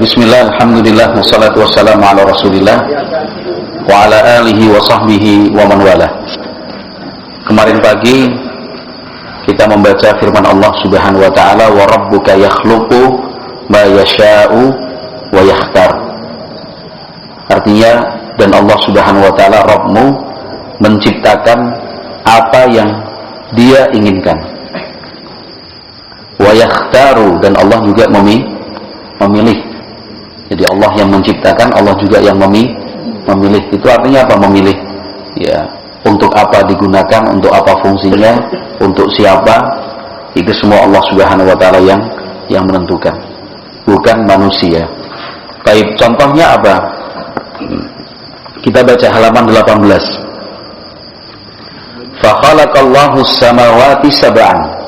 Bismillah, alhamdulillah, wassalatu wassalamu ala rasulillah wa ala alihi wa sahbihi wa man wala. Kemarin pagi kita membaca firman Allah subhanahu wa ta'ala, wa rabbuka yakhluqu ma yasha'u wa yakhtar. Artinya, dan Allah subhanahu wa ta'ala, Rabbmu menciptakan apa yang dia inginkan. Wa yakhtaru, dan Allah juga memilih. Jadi Allah yang menciptakan, Allah juga yang memilih. Itu artinya apa memilih? Ya, untuk apa digunakan, untuk apa fungsinya, untuk siapa, itu semua Allah subhanahu wa ta'ala yang menentukan, bukan manusia. Baik, contohnya apa? Kita baca halaman 18. Fa khalaqallahu as-samawati sab'an.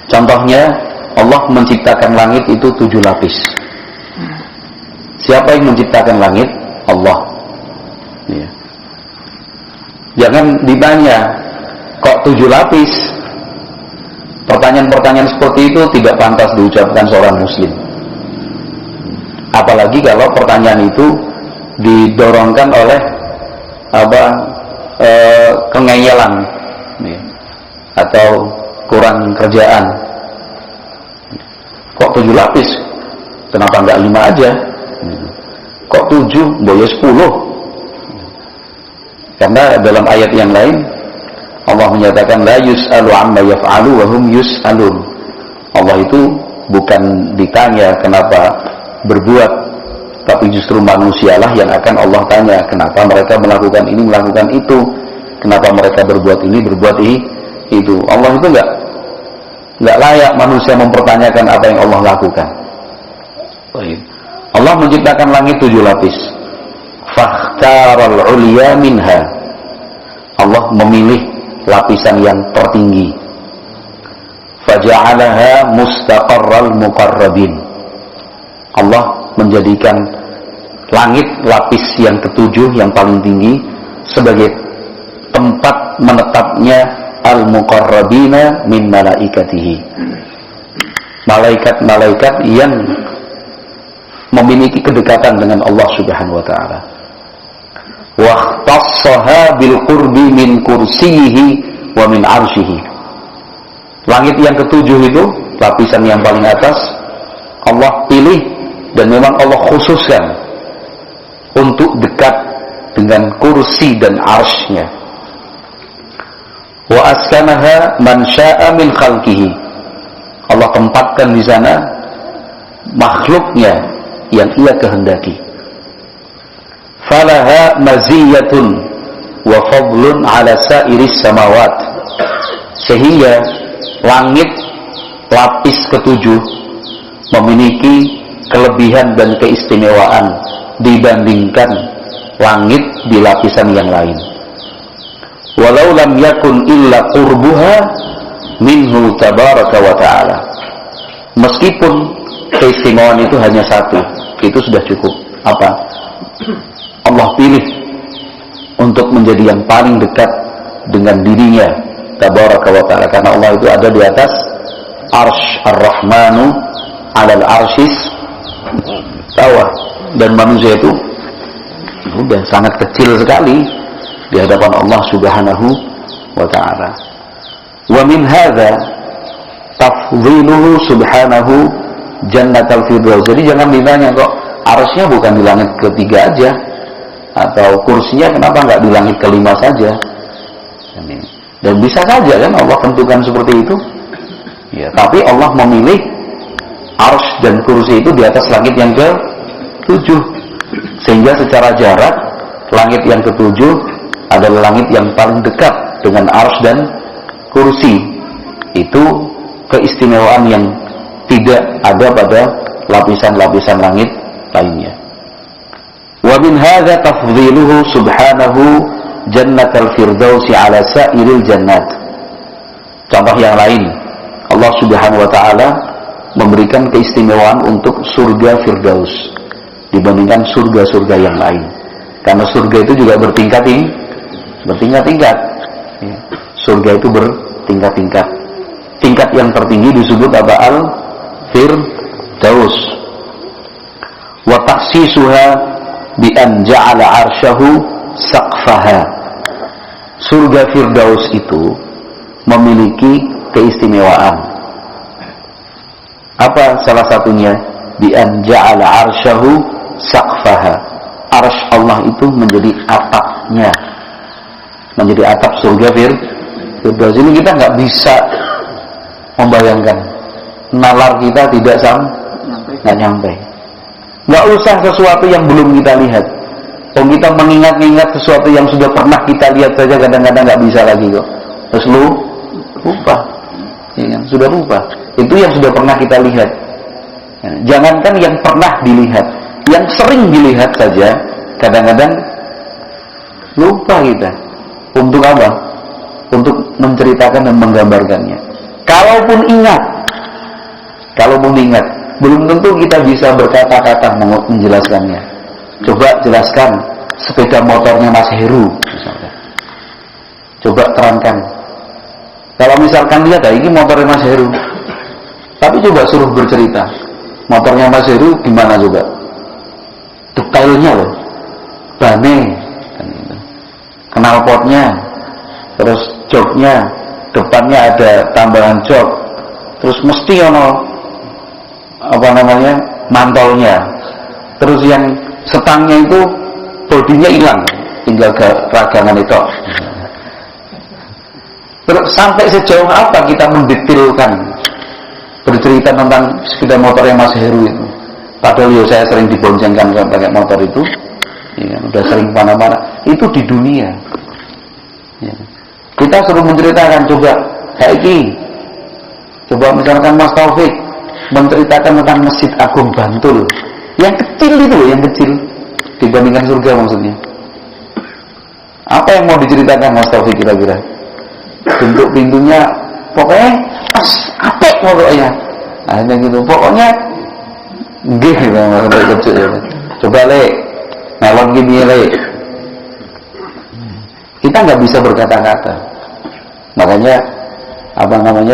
Contohnya, Allah menciptakan langit itu 7 lapis. Siapa yang menciptakan langit? Allah. Ya. Jangan ditanya, kok 7 lapis? Pertanyaan-pertanyaan seperti itu tidak pantas diucapkan seorang muslim. Apalagi kalau pertanyaan itu didorongkan oleh kengeyelan, ya, atau kurang kerjaan. Kok 7 lapis? Kenapa enggak 5 aja? Kok 7? Boleh 10? Karena dalam ayat yang lain Allah menyatakan la yus'alu amma yaf'alu wa hum yus'alun. Allah itu bukan ditanya kenapa berbuat, tapi justru manusialah yang akan Allah tanya kenapa mereka melakukan ini, melakukan itu, kenapa mereka berbuat ini, berbuat itu. Allah itu enggak layak manusia mempertanyakan apa yang Allah lakukan. Allah menciptakan langit 7 lapis. Fakhtaral ulya minha. Allah memilih lapisan yang tertinggi. Faja'alaha mustaqarral muqarrabin. Allah menjadikan langit lapis yang ketujuh yang paling tinggi sebagai tempat menetapnya al-muqarrabina min malaikatihi. Malaikat-malaikat yang memiliki kedekatan dengan Allah subhanahu wa ta'ala. Wa ikhtassaha bil qurbi min kursiyihi wa min arsyihi. Langit yang ketujuh itu, lapisan yang paling atas, Allah pilih dan memang Allah khususkan untuk dekat dengan kursi dan arsy-Nya. Wa askanaha man syaa min khalqihi. Allah tempatkan di sana makhluknya yang ia kehendaki. Falaha maziyatun wa fadlun ala sairis samawat. Sehingga langit lapis ketujuh memiliki kelebihan dan keistimewaan dibandingkan langit di lapisan yang lain. Walau lam yakun illa qurbuha minhu tabaraka wa ta'ala. Meskipun keistimewaan itu hanya satu, itu sudah cukup. Apa? Allah pilih untuk menjadi yang paling dekat dengan dirinya tabaraka wa ta'ala, karena Allah itu ada di atas arsy, ar-rahmanu alal arsyis tawa, dan manusia itu sudah sangat kecil sekali di hadapan Allah subhanahu wa ta'ala. Wa min hadza tafdhiluhu subhanahu jannatal firdaus. Jadi jangan ditanya kok arsy-nya bukan di langit ketiga aja, atau kursinya kenapa enggak di langit kelima saja. Dan bisa saja kan Allah tentukan seperti itu. Ya, tapi Allah memilih arsy dan kursi itu di atas langit yang ke-7. Sehingga secara jarak langit yang ke-7 adalah langit yang paling dekat dengan arsy dan kursi. Itu keistimewaan yang tidak ada pada lapisan-lapisan langit lainnya. Wa min hadza tafdhiluhu subhanahu jannatal firdausi ala sa'iril jannat. Contoh yang lain, Allah subhanahu wa ta'ala memberikan keistimewaan untuk surga firdaus dibandingkan surga-surga yang lain. Karena surga itu juga bertingkat-tingkat. Surga itu bertingkat-tingkat. tingkat yang tertinggi disebut apa? Al-Firdaus. Wa takhsisuha bi an ja'ala 'arsyahu saqfaha. Surga Firdaus itu memiliki keistimewaan. Apa salah satunya? Bi an ja'ala 'arsyahu saqfaha. Arsy Allah itu menjadi atapnya. Menjadi atap surga Firdaus. Ini kita nggak bisa membayangkan. Nalar kita tidak nyampe. Nggak usah sesuatu yang belum kita lihat. Kalau kita mengingat-ingat sesuatu yang sudah pernah kita lihat saja kadang-kadang nggak bisa lagi kok. Terus lupa, ya kan? Sudah lupa. Itu yang sudah pernah kita lihat. Ya, jangankan yang pernah dilihat, yang sering dilihat saja kadang-kadang lupa kita. Untuk apa? Untuk menceritakan dan menggambarkannya. Kalaupun ingat, belum tentu kita bisa berkata-kata menjelaskannya. Coba jelaskan sepeda motornya Mas Heru misalkan. Coba terangkan. Kalau misalkan lihat, ini motornya Mas Heru. Tapi coba suruh bercerita. Motornya Mas Heru gimana coba? Detailnya loh. Bane, kan gitu. Knalpotnya, terus joknya, depannya ada tambahan jok. Terus mesti mantolnya. Terus yang setangnya itu bodinya hilang, tinggal ragangan itu. Terus sampai sejauh apa kita mendetailkan bercerita tentang sepeda motor yang Mas Heru itu? Padahal saya sering diboncengkan pakai motor itu, ya, udah sering mana-mana. Itu di dunia. Ya. Kita suruh menceritakan, coba kayak gini. Coba misalkan Mas Taufik menceritakan tentang Masjid Agung Bantul. Yang kecil itu, yang kecil dibandingkan surga maksudnya. Apa yang mau diceritakan Mas Taufik kira-kira? Bentuk pintunya pokoknya pas apik pokoknya. Nah, gitu. Pokoknya nggih gitu maksudnya kecil. Coba ngelon gini kita nggak bisa berkata-kata. Makanya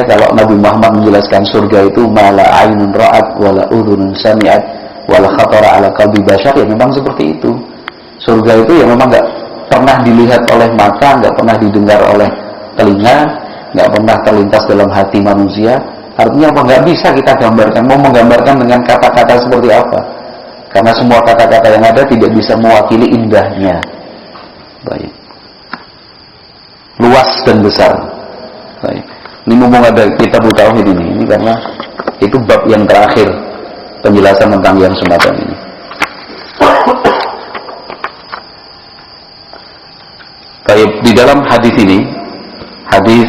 kalau Nabi Muhammad menjelaskan surga itu mala ainun ra'at wala udhunun sami'at wala khatara ala qalbi bashar, ya memang seperti itu. Surga itu ya memang nggak pernah dilihat oleh mata, nggak pernah didengar oleh telinga, nggak pernah terlintas dalam hati manusia. Artinya apa? Nggak bisa kita gambarkan. Mau menggambarkan dengan kata-kata seperti apa? Karena semua kata-kata yang ada tidak bisa mewakili indahnya. Baik. Luas dan besar. Baik. Ini mumpung ada kitab tauhid ini karena itu bab yang terakhir penjelasan tentang yang semacam ini. Baik, di dalam hadis ini, hadis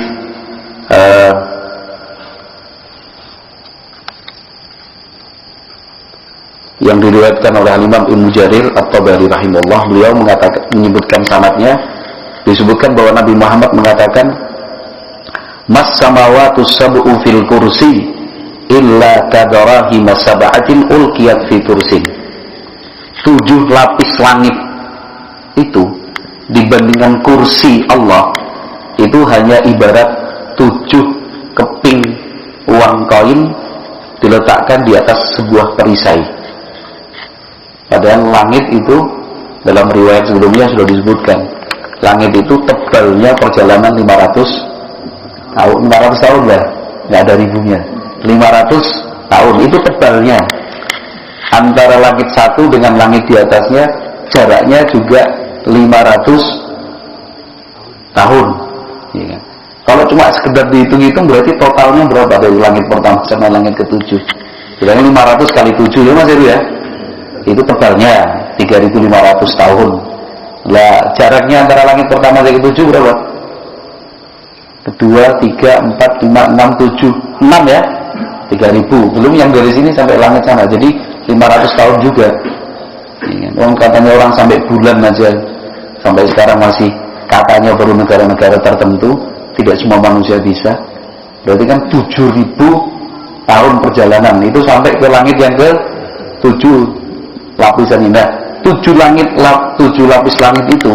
yang diriwayatkan oleh Imam Ibnu Jarir At-Tabari rahimahullah, beliau menyebutkan sanadnya, disebutkan bahwa Nabi Muhammad mengatakan, mas samawatu sab'u fil kursi illa kadarahim sab'atin ulqiyat fi kursin. 7 lapis langit itu dibandingkan kursi Allah itu hanya ibarat 7 keping uang koin diletakkan di atas sebuah perisai. Padahal langit itu dalam riwayat sebelumnya sudah disebutkan, langit itu tebalnya perjalanan 500 tahun lah, nggak ada ribunya. 500 tahun itu tebalnya. Antara langit satu dengan langit di atasnya jaraknya juga 500 tahun. Ya. Kalau cuma sekedar dihitung-hitung berarti totalnya berapa dari langit pertama sampai langit ke-7? Bilangnya 500 kali 7 ya Mas Heru ya. Itu tebalnya 3.500 tahun. Lah jaraknya antara langit pertama dan ke-7 berapa? Kedua, 3, 4, 5, 6, 7 6 ya, 3.000. Belum yang dari sini sampai langit sana. Jadi 500 tahun juga. Katanya orang sampai bulan aja sampai sekarang masih katanya baru negara-negara tertentu, tidak semua manusia bisa. Berarti kan 7.000 tahun perjalanan itu sampai ke langit yang ke-7 lapisan indah. 7 lapis langit itu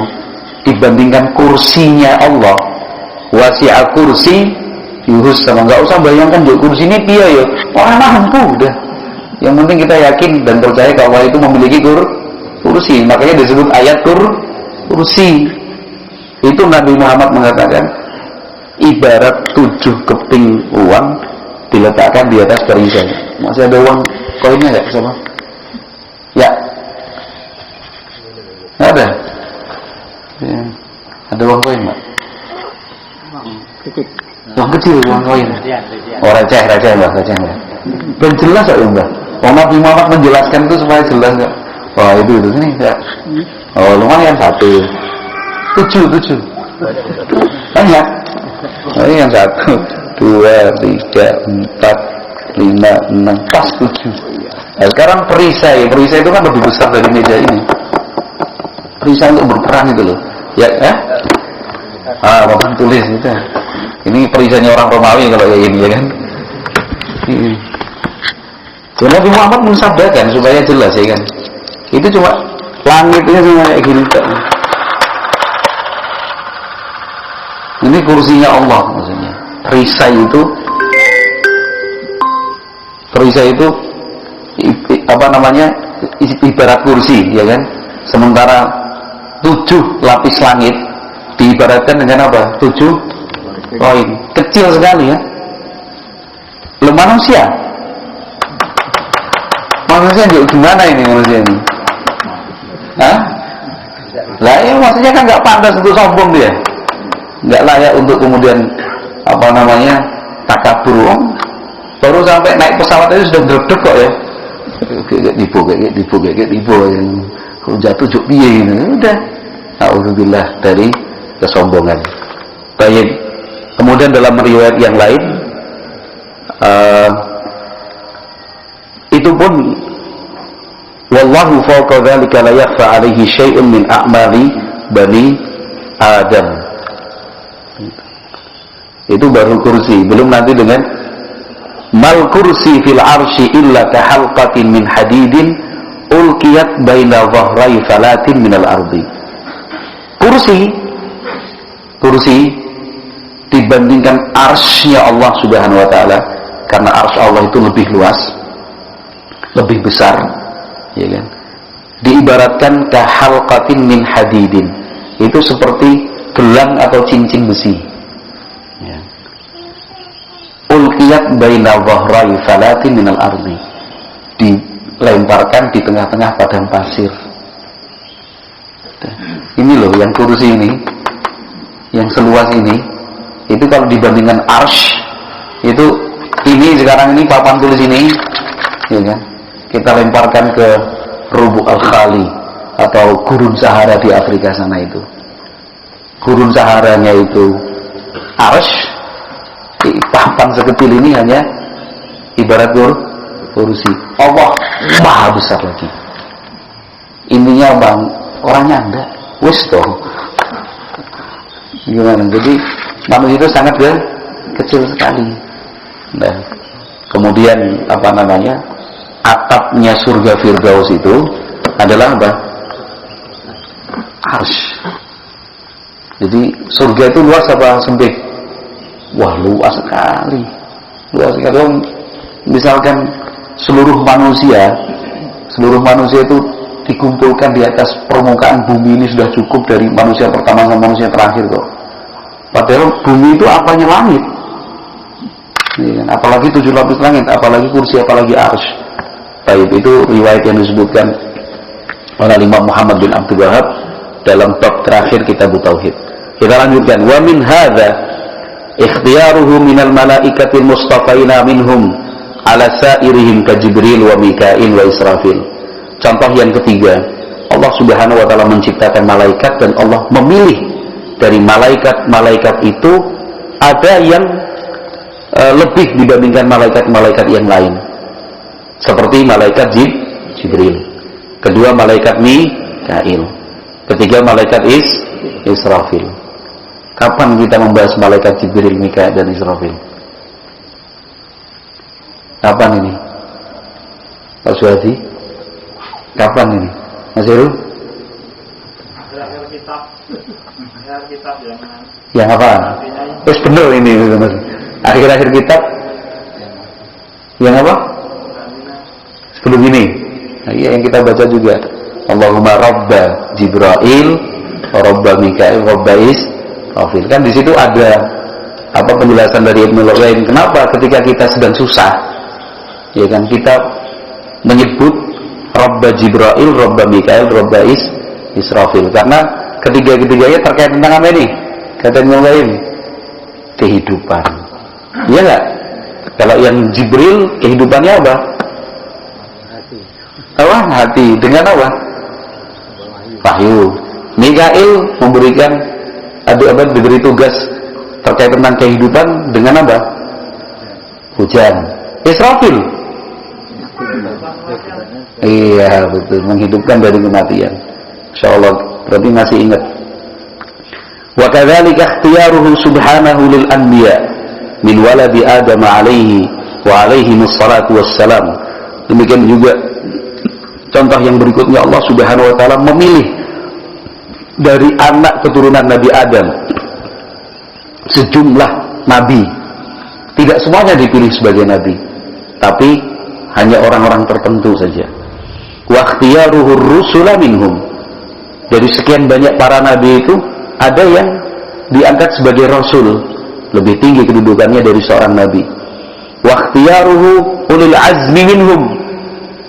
dibandingkan kursinya Allah, wasi'a kursi diurus sama, nggak usah bayangkan di kursi ini dia ya orang mampu udah. Yang penting kita yakin dan percaya bahwa itu memiliki kursi. Makanya disebut ayat kursi. Itu Nabi Muhammad mengatakan ibarat 7 keping uang diletakkan di atas perisai. Masih ada uang koinnya nggak sama? Ya, nggak ada. Ya. Ada uang koin nggak? Uang kecil, uang koin. Oh receh mbak, receh mbak. Dan jelas kok ya mbak. Nabi Muhammad menjelaskan itu supaya jelas nggak? Wah itu ini ya. Oh lumayan 7 banyak. Oh ini yang 1, 2, 3, 4, 5, 6 pas 7. Nah, sekarang perisai itu kan lebih besar dari meja ini. Perisai untuk berperang itu loh. Ya. Papan tulis itu. Ini perisainya orang Romawi kalau kayak ini ya kan. Jadi Nabi Muhammad mensabdakan supaya jelas ya kan. Itu cuma langitnya cuma kayak gini. Ini kursinya Allah maksudnya. Perisai itu ibarat kursi ya kan. Sementara 7 lapis langit diibaratkan dengan apa? 7 koin. Kecil sekali ya. Belum manusia juga gimana ini manusia ini? Hah? Lah ya maksudnya kan nggak pantas untuk sombong dia, nggak layak untuk kemudian takabur. Baru sampai naik pesawat itu sudah deg-deg kok ya. Kayak tiba yang jatuh juk piye ini. Udah. Alhamdulillah dari kesombongan. Baik. Kemudian dalam riwayat yang lain itu pun wallahu fawqa dzalika la yakhfa 'alaihi syai'un min a'mali bani Adam. Itu baru kursi, belum nanti dengan mal kursi fil arsy illa ka halqatin min hadidin ulqiyat baina dhahrai falatin minal ardi. Kursi dibandingkan arsy-Nya Allah Subhanahu wa taala, karena arsy Allah itu lebih luas, lebih besar, ya kan? Diibaratkan ka halqatin min hadidin. Itu seperti gelang atau cincin besi. Ya. Ulqiyat baina dhahrai falatin minal ardi. Dilemparkan di tengah-tengah padang pasir. Ini loh yang kursi ini, yang seluas ini, itu kalau dibandingkan arsy, itu ini sekarang ini papan tulis ini, ya kan? Kita lemparkan ke Rubu' Al-Khali atau Gurun Sahara di Afrika sana itu. Gurun Saharanya itu arsy, papan sekecil ini hanya ibarat kursi. Allah maha besar lagi. Intinya bang, orangnya enggak, wis toh. Gimana? Jadi manusia itu sangat kecil sekali. Nah, kemudian atapnya surga Firdaus itu adalah apa? Arsy. Jadi surga itu luas apa sempit? Wah, luas sekali. Luas sekali. Misalkan seluruh manusia itu dikumpulkan di atas permukaan bumi ini sudah cukup dari manusia pertama sampai manusia terakhir kok. Padahal bumi itu apanya langit. Ya, apalagi 7 lapis langit, apalagi kursi, apalagi arsy. Baik, itu riwayat yang disebutkan oleh Imam Muhammad bin Abdul Wahab dalam bab terakhir kitab Tauhid. Kita lanjutkan. Wa min hadza ikhtiyaruhu minal malaikatil mustafaina minhum ala sairihim ka Jibril wa Mika'il wa Israfil. Contoh yang ketiga, Allah Subhanahu wa taala menciptakan malaikat dan Allah memilih dari malaikat-malaikat itu ada yang lebih dibandingkan malaikat-malaikat yang lain. Seperti malaikat Jibril, kedua malaikat Mika'il, ketiga malaikat Israfil. Kapan kita membahas malaikat Jibril, Mika'il dan Israfil? Kapan ini? Pak Suhadi? Kapan ini? Mas Heru? Akhir kitab yang apa? Terus benar ini Mas. Akhir-akhir kitab yang apa? Sebelum ini. Nah, yang kita baca juga. Allahumma Rabba Jibril, Rabba Mikail, Rabba Israfil. Kan di situ ada penjelasan dari Ibnu Qayyim. Kenapa ketika kita sedang susah, ya kan, kita menyebut Rabba Jibril, Rabba Mikail, Rabba Israfil. Karena ketiga-ketiganya terkait tentang apa ini? Kata Ibnu Qayyim, kehidupan. Iya enggak? Kalau yang Jibril kehidupannya apa? Hati. Dengan apa? Wahyu. Mikail memberikan diberi tugas terkait tentang kehidupan dengan apa? Hujan. Israfil. Iya, betul, menghidupkan dari kematian. Insyaallah berarti masih ingat. Wa kadzalika ikhtiyaruhu subhanahu lil anbiya min waladi Adam alaihi wa alaihi wassalatu wassalam. Demikian juga contoh yang berikutnya, Allah Subhanahu wa taala memilih dari anak keturunan Nabi Adam sejumlah nabi. Tidak semuanya dipilih sebagai nabi, tapi hanya orang-orang tertentu saja. Wa ikhtiyaruhur rusula minhum. Dari sekian banyak para nabi itu ada yang diangkat sebagai rasul, lebih tinggi kedudukannya dari seorang nabi. Wa ikhtiyaruhu ulil azmi minhum.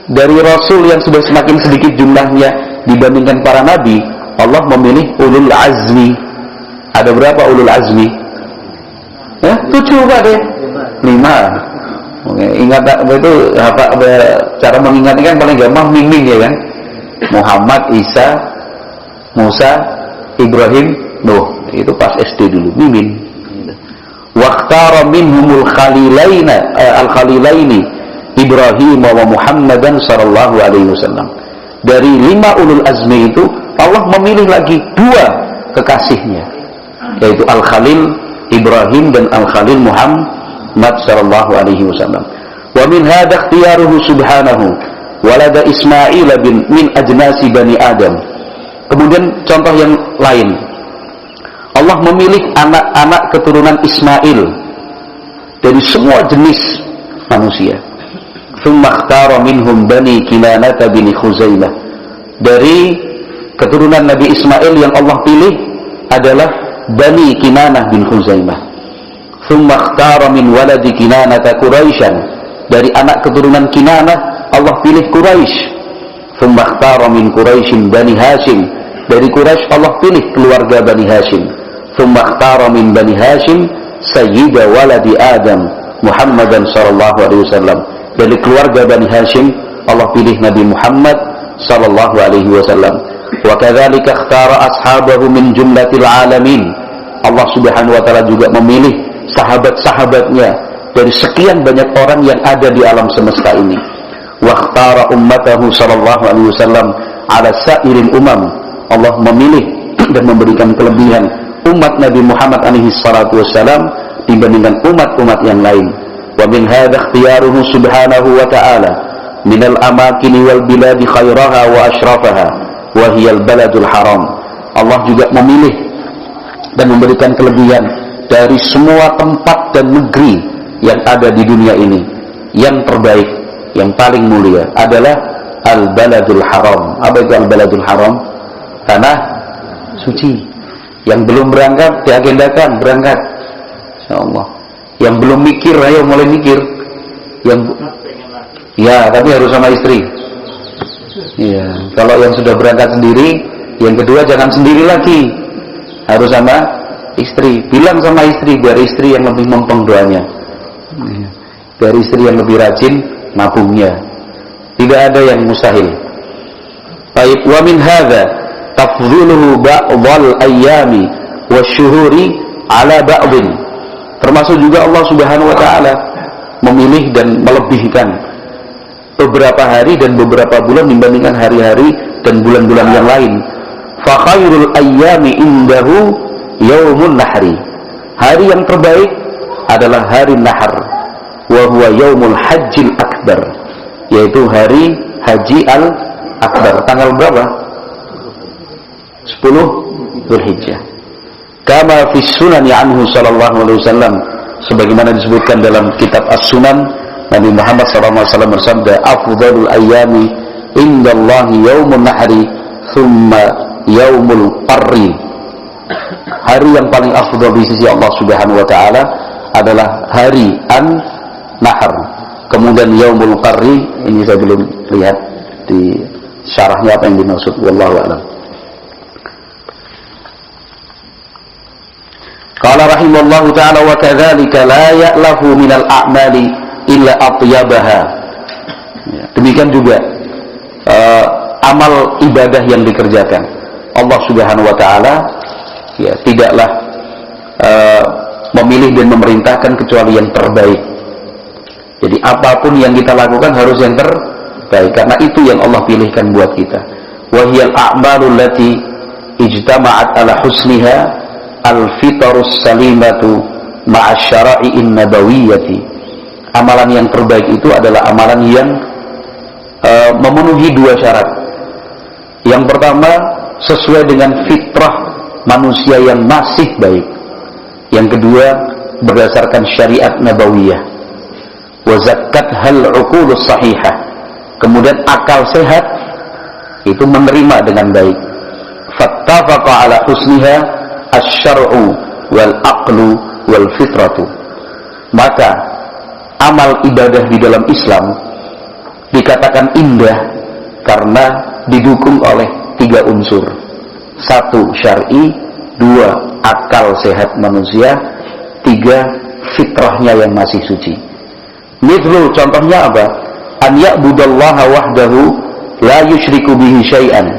Dari rasul yang sudah semakin sedikit jumlahnya dibandingkan para nabi, Allah memilih ulul azmi. Ada berapa ulul azmi? 7 Pak deh. 5. Oke, ingat itu apa cara mengingatnya kan paling gampang mimin ya kan? Muhammad, Isa, Musa, Ibrahim, Nuh. Itu pas SD dulu, mimin. Waqtara minhumul khalilaina al-khalilaini Ibrahim wa Muhammadan sallallahu alaihi wasallam. Dari 5 ulul azmi itu Allah memilih lagi 2 kekasihnya, yaitu Al-Khalil Ibrahim dan Al-Khalil Muhammad sallallahu alaihi wasallam. Wa min hadha ikhtiyaruhu subhanahu walada Ismail min ajnasi bani Adam. Kemudian contoh yang lain, Allah memilih anak-anak keturunan Ismail dari semua jenis manusia. Tsumma ikhtara minhum bani Kinanah bin Khuzaimah. Dari keturunan Nabi Ismail yang Allah pilih adalah Bani Kinanah bin Khuzaimah. Tsumma ikhtara min waladi Kinanah Quraisyan. Dari anak keturunan Kinanah Allah pilih Quraisy. Tsumma ikhtara min Quraisyin Bani Hashim. Dari Quraisy Allah pilih keluarga Bani Hashim. Tsumma ikhtara min Bani Hashim sayyida waladi Adam Muhammadan sallallahu alaihi wasallam. Dari keluarga Bani Hashim Allah pilih Nabi Muhammad sallallahu alaihi wasallam. Wa kadzalika ikhtara ashabahu min jumlatil alamin. Allah Subhanahu wa taala juga memilih sahabat-sahabatnya dari sekian banyak orang yang ada di alam semesta ini. Wa ikhtara ummatahu sallallahu alaihi wasallam ala sairil umam. Allah memilih dan memberikan kelebihan umat Nabi Muhammad alaihi salatu wasallam dibandingkan umat-umat yang lain. Wa min hadha ikhtiyaruhu subhanahu wa ta'ala min al-amakin wal bilad khairaha wa ashrafaha wa hiya al-baladul haram. Allah juga memilih dan memberikan kelebihan dari semua tempat dan negeri yang ada di dunia ini. Yang terbaik, yang paling mulia adalah al-baladul haram. Apa itu al-baladul haram? Tanah suci. Yang belum berangkat diagendakan berangkat, insyaallah. Yang belum mikir, ayo mulai mikir. Yang ya, tapi harus sama istri. Ya, kalau yang sudah berangkat sendiri, yang kedua jangan sendiri lagi, harus sama istri. Bilang sama istri biar istri yang lebih mempeng doanya, biar istri yang lebih rajin nabungnya. Tidak ada yang mustahil. Baik, wa min hadza tafdhuluhu ba'dhal ayyami wasyuhuri ala ba'dhin. Termasuk juga Allah Subhanahu wa taala memilih dan melebihkan beberapa hari dan beberapa bulan dibandingkan hari-hari dan bulan-bulan yang lain. Fa khairul ayyami indahu yaumun nahri. Hari yang terbaik adalah hari nahar. Wa huwa yaumul hajjil akbar, yaitu hari haji al-akbar. Tanggal berapa? 10 Dzulhijjah. Kama fi sunani anhu sallallahu alaihi wasallam, sebagaimana disebutkan dalam kitab As-Sunan, Nabi Muhammad SAW bersabda, afdhalul ayyami indallahi yaumun nahri thumma yaumul qarri. Hari yang paling afdhal di sisi Allah Subhanahu wa taala adalah hari an-nahr, kemudian yaumul qarri. Ini saya belum lihat di syarahnya apa yang dimaksud, wallahu a'lam. Qala rahimallahu ta'ala wa kadzalika la ya'lafu minal a'mali illa atyabaha. Demikian juga amal ibadah yang dikerjakan Allah Subhanahu wa taala ya tidaklah memilih dan memerintahkan kecuali yang terbaik. Jadi apapun yang kita lakukan harus yang terbaik, karena itu yang Allah pilihkan buat kita. Wa hiyal a'malul lati ijtama'at ala husniha al-fitrus salimatu ma'asyara'i'in nabawiyyati. Amalan yang terbaik itu adalah amalan yang memenuhi dua syarat. Yang pertama, sesuai dengan fitrah manusia yang masih baik. Yang kedua, berdasarkan syariat nabawiyah. Wa zakkathal 'uqulus sahihah. Kemudian akal sehat itu menerima dengan baik. Fattafaqa ala husniha asy-syar'u wal aqlu wal fitratu. Maka amal ibadah di dalam Islam dikatakan indah karena didukung oleh tiga unsur. Satu, syar'i. Dua, akal sehat manusia. Tiga, fitrahnya yang masih suci. Mithlu, contohnya apa? An ya'budallaha wahdahu la yusyriku bihi syai'an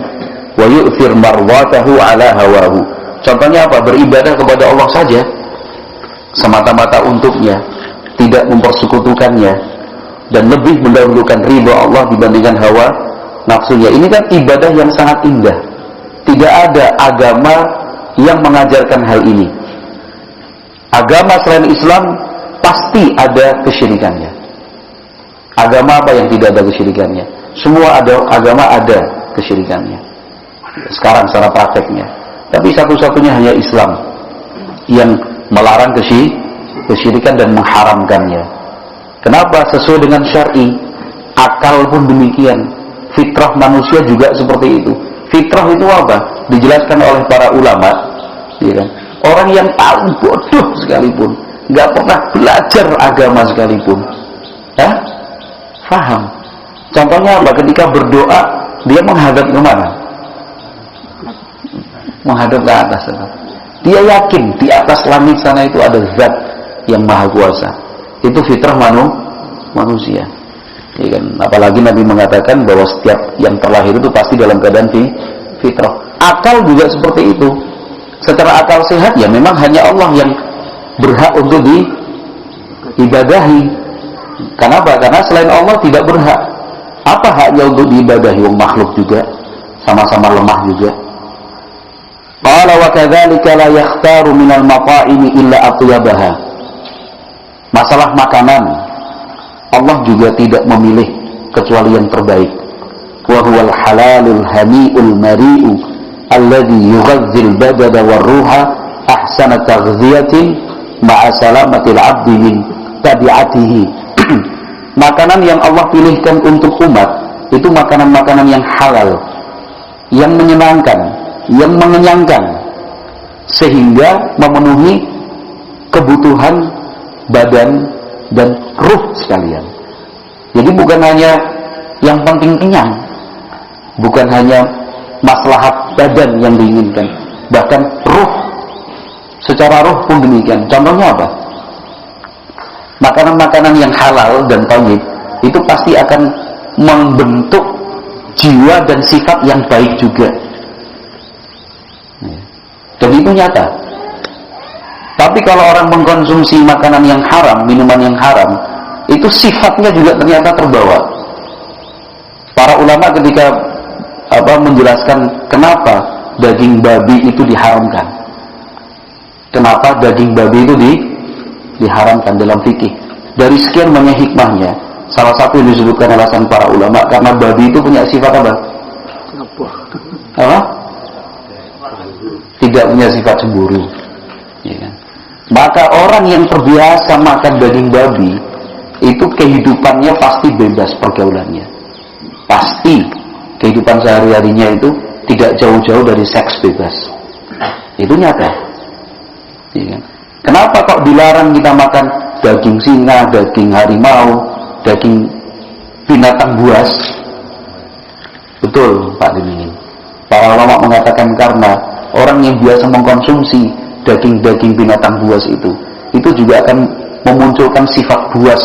wa yu'thir marwatahu ala hawahu. Contohnya apa? Beribadah kepada Allah saja semata-mata untuknya, tidak mempersekutukannya, dan lebih mendahulukan ridha Allah dibandingkan hawa nafsunya. Ini kan ibadah yang sangat indah. Tidak ada agama yang mengajarkan hal ini. Agama selain Islam pasti ada kesyirikannya. Agama apa yang tidak ada kesyirikannya? Semua agama ada kesyirikannya. Sekarang secara prakteknya. Tapi satu-satunya hanya Islam yang melarang kesyirikan dan mengharamkannya. Kenapa? Sesuai dengan syar'i. Akal pun demikian. Fitrah manusia juga seperti itu. Fitrah itu apa? Dijelaskan oleh para ulama, ya kan? Orang yang paling bodoh sekalipun, nggak pernah belajar agama sekalipun, faham. Contohnya apa? Ketika berdoa, dia menghadap ke mana? Menghadap ke atas. Dia yakin di atas langit sana itu ada zat yang maha kuasa. Itu fitrah manusia. Ya kan? Apalagi Nabi mengatakan bahwa setiap yang terlahir itu pasti dalam keadaan fitrah. Akal juga seperti itu. Secara akal sehat ya memang hanya Allah yang berhak untuk diibadahi. Kenapa? Karena selain Allah tidak berhak. Apa haknya untuk diibadahi? Wong makhluk juga, sama-sama lemah juga. Qala wa kadzalika la yakhtaru minal mata'imi illa atyabaha. Masalah makanan, Allah juga tidak memilih kecuali yang terbaik. Wa huwal halalul hami'ul mari'u alladhi yughazzil badana war ruha ahsana taghziyatin ma'a salamatil 'abdi min tabi'atihi. Makanan yang Allah pilihkan untuk umat itu makanan-makanan yang halal, yang menyenangkan, yang mengenyangkan, sehingga memenuhi kebutuhan badan dan ruh sekalian. Jadi bukan hanya yang penting kenyang, bukan hanya maslahat badan yang diinginkan, bahkan ruh, secara ruh pun demikian. Contohnya apa? Makanan-makanan yang halal dan thayyib itu pasti akan membentuk jiwa dan sifat yang baik juga. Dan itu nyata. Tapi kalau orang mengkonsumsi makanan yang haram, minuman yang haram, itu sifatnya juga ternyata terbawa. Para ulama ketika menjelaskan kenapa daging babi itu diharamkan, kenapa daging babi itu diharamkan dalam fikih, dari sekian banyak hikmahnya, salah satu yang disebutkan alasan para ulama karena babi itu punya sifat apa? Apa? Tidak punya sifat cemburu, ya kan? Maka orang yang terbiasa makan daging babi itu kehidupannya pasti bebas pergaulannya. Pasti kehidupan sehari-harinya itu tidak jauh-jauh dari seks bebas. Itu nyata. Ya. Kenapa kok dilarang kita makan daging singa, daging harimau, daging binatang buas? Betul Pak Dimingin. Para ulama mengatakan karena orang yang biasa mengkonsumsi daging-daging binatang buas itu juga akan memunculkan sifat buas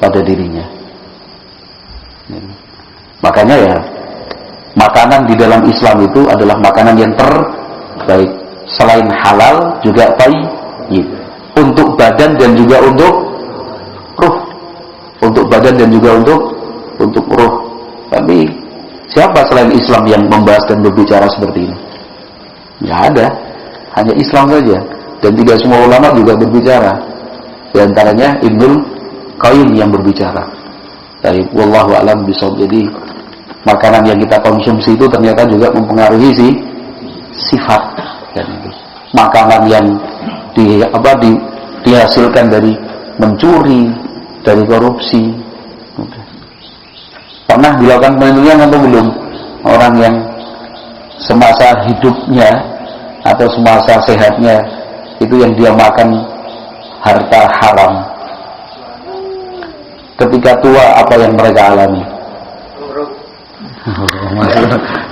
pada dirinya. Makanya ya, makanan di dalam Islam itu adalah makanan yang terbaik. Selain halal juga thayyib. Untuk badan dan juga untuk ruh. Untuk badan dan juga untuk ruh. Tapi siapa selain Islam yang membahas dan berbicara seperti ini? Nggak ada. Hanya Islam saja. Dan tidak semua ulama juga berbicara. Di antaranya Ibnul Qayyim yang berbicara. Baik, wallahu a'lam bishawab. Jadi makanan yang kita konsumsi itu ternyata juga mempengaruhi sifat. Dan itu makanan yang dihasilkan dari mencuri, dari korupsi. Pernah dilakukan penelitian atau belum? Orang yang semasa hidupnya atau semasa sehatnya itu yang dia makan harta haram, ketika tua apa yang mereka alami?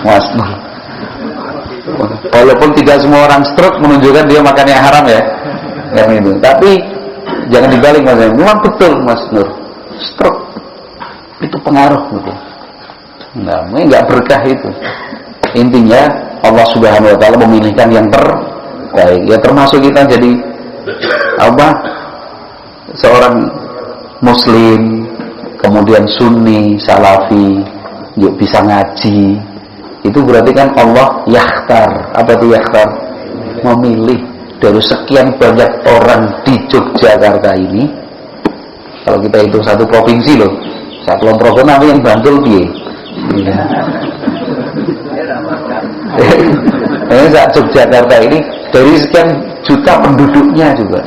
Mas, walaupun tidak semua orang stroke menunjukkan dia makan yang haram ya, yang itu. Tapi jangan dibalik Mas. Memang betul Mas Nur, stroke itu pengaruh gitu. Nah, nggak berkah itu. Intinya Allah Subhanahu Wa Taala memilihkan yang terbaik. Ya termasuk kita jadi seorang Muslim, kemudian Sunni, Salafi, yuk bisa ngaji. Itu berarti kan Allah yakhtar. Apa itu yakhtar? Memilih dari sekian banyak orang di Yogyakarta ini. Kalau kita hitung satu provinsi loh, satu provinsi namanya yang Bantul piye? Yogyakarta ini dari sekian juta penduduknya juga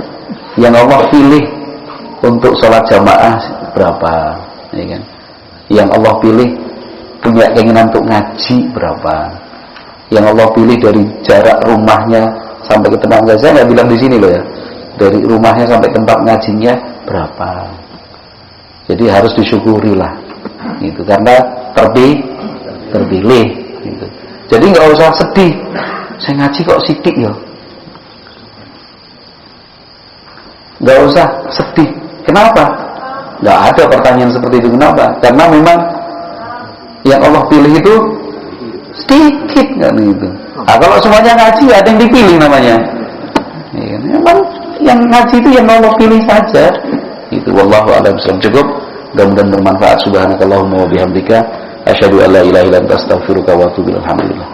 yang Allah pilih untuk sholat jamaah berapa, ya kan? Yang Allah pilih punya keinginan untuk ngaji berapa? Yang Allah pilih dari jarak rumahnya sampai ke tempat ngaji, saya nggak bilang di sini loh ya, dari rumahnya sampai tempat ngajinya berapa? Jadi harus disyukurilah, itu karena terpilih. Gitu. Jadi nggak usah sedih. Saya ngaji kok sidik ya. Nggak usah sedih. Kenapa? Nggak ada pertanyaan seperti itu. Kenapa? Karena memang yang Allah pilih itu sedikit kan gitu. Nah, kalau semuanya ngaji ada yang dipilih namanya. Ya, memang yang ngaji itu yang Allah pilih saja. Itu wallahu a'lam bishawab. Cukup. Mudah-mudahan bermanfaat. Subhanakallahumma wa bihamdika asyhadu an la ilaha illa anta astaghfiruka wa atubu ilaik. Alhamdulillah.